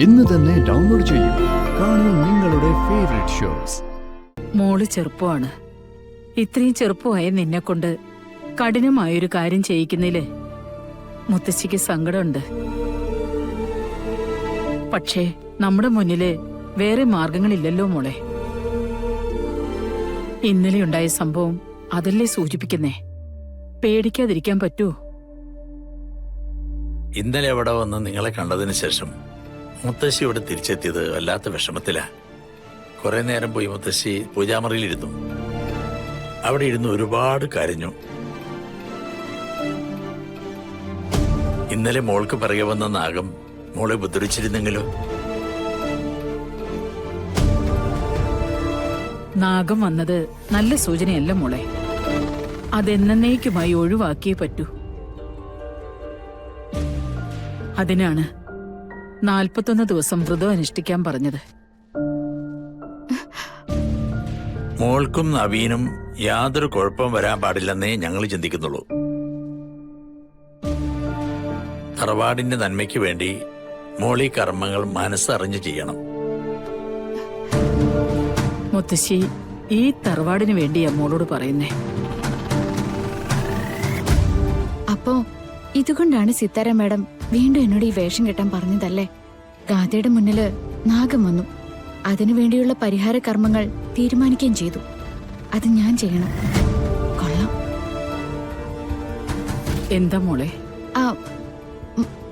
ഇന്ന് തന്നെ ഡൗൺലോഡ് ചെയ്യൂ. കാണൂ നിങ്ങളുടെ ഫേവറേറ്റ് ഷോസ്. മോള് ചെറുപ്പമാണ്. ഇത്രയും ചെറുപ്പമായ നിന്നെ കൊണ്ട് കഠിനമായൊരു കാര്യം ചെയ്യിക്കുന്നതില് മുത്തശ്ശിക്ക് സങ്കടമുണ്ട്. പക്ഷേ നമ്മുടെ മുന്നില് വേറെ മാർഗങ്ങളില്ലല്ലോ മോളെ. ഇന്നലെ ഉണ്ടായ സംഭവം അതല്ലേ സൂചിപ്പിക്കുന്നേ. പേടിക്കാതിരിക്കാൻ പറ്റൂ? ഇന്നലെ അവിടെ വന്ന് നിങ്ങളെ കണ്ടതിന് ശേഷം മുത്തശ്ശി ഇവിടെ തിരിച്ചെത്തിയത് വല്ലാത്ത വിഷമത്തിലാ. കുറെ നേരം പോയി മുത്തശ്ശി പൂജാമുറിയിലിരുന്നു. അവിടെ ഇരുന്ന് ഒരുപാട് കരഞ്ഞു. ഇന്നലെ മോൾക്ക് പിറകെ വന്ന നാഗം മോളെ ഉപദ്രവിച്ചിരുന്നെങ്കിലോ? നാഗം വന്നത് നല്ല സൂചനയല്ല മോളെ. അതെന്നേക്കുമായി ഒഴിവാക്കിയേ പറ്റൂ. അതിനാണ് 41 ദിവസം വ്രതം അനുഷ്ഠിക്കാൻ പറഞ്ഞത്. മോൾക്കും നവീനും യാതൊരു കുഴപ്പം വരാൻ പാടില്ലെന്നേ ഞങ്ങൾ ചിന്തിക്കുന്നുള്ളൂ. തറവാടിന്റെ നന്മയ്ക്ക് വേണ്ടി മോളി കർമ്മങ്ങൾ മനസ്സറിഞ്ഞ് ചെയ്യണം. മുത്തശ്ശി ഈ തറവാടിന് വേണ്ടിയാ മോളോട് പറയുന്നേ. അപ്പോ ഇതുകൊണ്ടാണ് സിത്താര മാഡം വീണ്ടും എന്നോട് ഈ വേഷം കെട്ടാൻ പറഞ്ഞതല്ലേ? ഗാഥയുടെ മുന്നില് നാഗം വന്നു. അതിനുവേണ്ടിയുള്ള പരിഹാര കർമ്മങ്ങൾ തീരുമാനിക്കുകയും ചെയ്തു. അത് ഞാൻ ചെയ്യണം. കൊള്ളാം. എന്താ മോളെ?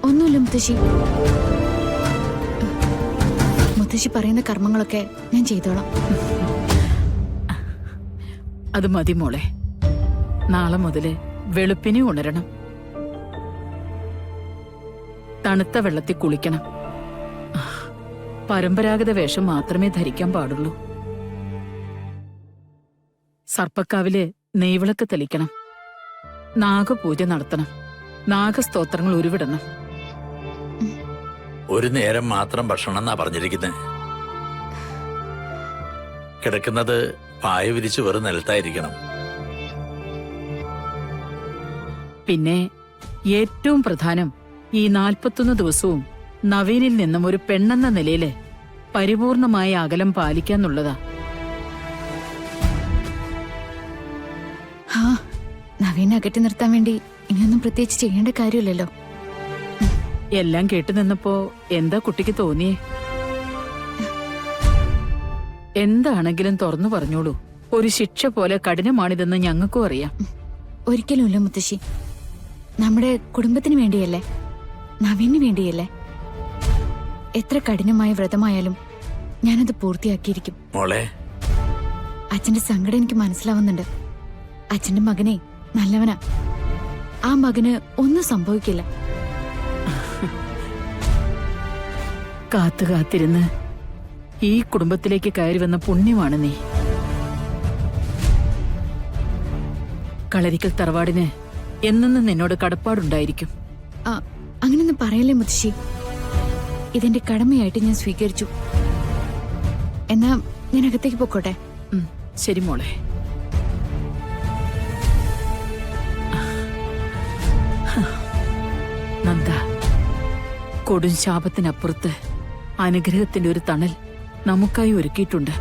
ഒന്നുമില്ല മുത്തശ്ശി. മുത്തശ്ശി പറയുന്ന കർമ്മങ്ങളൊക്കെ ഞാൻ ചെയ്തോളാം. അത് മതി മോളെ. നാളെ മുതല് വെളുപ്പിനെ ഉണരണം. തണുത്ത വെള്ളത്തിൽ കുളിക്കണം. പരമ്പരാഗത വേഷം മാത്രമേ ധരിക്കാൻ പാടുള്ളൂ. സർപ്പക്കാവില് നെയ്വിളക്ക് തെളിക്കണം. നാഗപൂജ നടത്തണം. നാഗസ്തോത്രങ്ങൾ ഉരുവിടണം. ഒരു നേരം മാത്രം ഭക്ഷണം എന്നാ പറഞ്ഞിരിക്കുന്നത്. കിടക്കുന്നത് പായ വിരിച്ച് വെറും നിലത്തായിരിക്കണം. പിന്നെ ഏറ്റവും പ്രധാനം ഈ 41 ദിവസവും നവീനിൽ നിന്നും ഒരു പെണ്ണെന്ന നിലയില് പരിപൂർണമായ അകലം പാലിക്കാന്നുള്ളതാ. നവീനെ അകറ്റി നിർത്താൻ വേണ്ടി ഇനിയൊന്നും പ്രത്യേകിച്ച് ചെയ്യേണ്ട കാര്യമില്ലല്ലോ. എല്ലാം കേട്ടു നിന്നപ്പോ എന്താ കുട്ടിക്ക് തോന്നിയേ? എന്താണെങ്കിലും തുറന്നു പറഞ്ഞോളൂ. ഒരു ശിക്ഷ പോലെ കഠിനമാണിതെന്ന് ഞങ്ങൾക്കും അറിയാം. ഒരിക്കലുമില്ല മുത്തശ്ശി. നമ്മുടെ കുടുംബത്തിന് വേണ്ടിയല്ലേ, നവീന് വേണ്ടിയല്ലേ. എത്ര കഠിനമായ വ്രതമായാലും ഞാനത് പൂർത്തിയാക്കിയിരിക്കും. മോളെ, അച്ഛന്റെ സങ്കടം എനിക്ക് മനസ്സിലാവുന്നുണ്ട്. അച്ഛന്റെ മകനെ നല്ലവനാ. ആ മകന് ഒന്നും സംഭവിക്കില്ല. കാത്തു കാത്തിരുന്ന് ഈ കുടുംബത്തിലേക്ക് കയറി വന്ന പുണ്യമാണ് നീ. കളരിക്കൽ തറവാടിന് എന്നെന്നും നിന്നോട് കടപ്പാടുണ്ടായിരിക്കും. അങ്ങനൊന്നും പറയല്ലേ മുത്തശ്ശി. ഇതെന്റെ കടമയായിട്ട് ഞാൻ സ്വീകരിച്ചു. എന്നാ ഞാൻ അകത്തേക്ക് പോക്കോട്ടെ? ശരി മോളെ. നന്ദ, കൊടും ശാപത്തിനപ്പുറത്ത് അനുഗ്രഹത്തിന്റെ ഒരു തണൽ നമുക്കായി ഒരുക്കിയിട്ടുണ്ട്.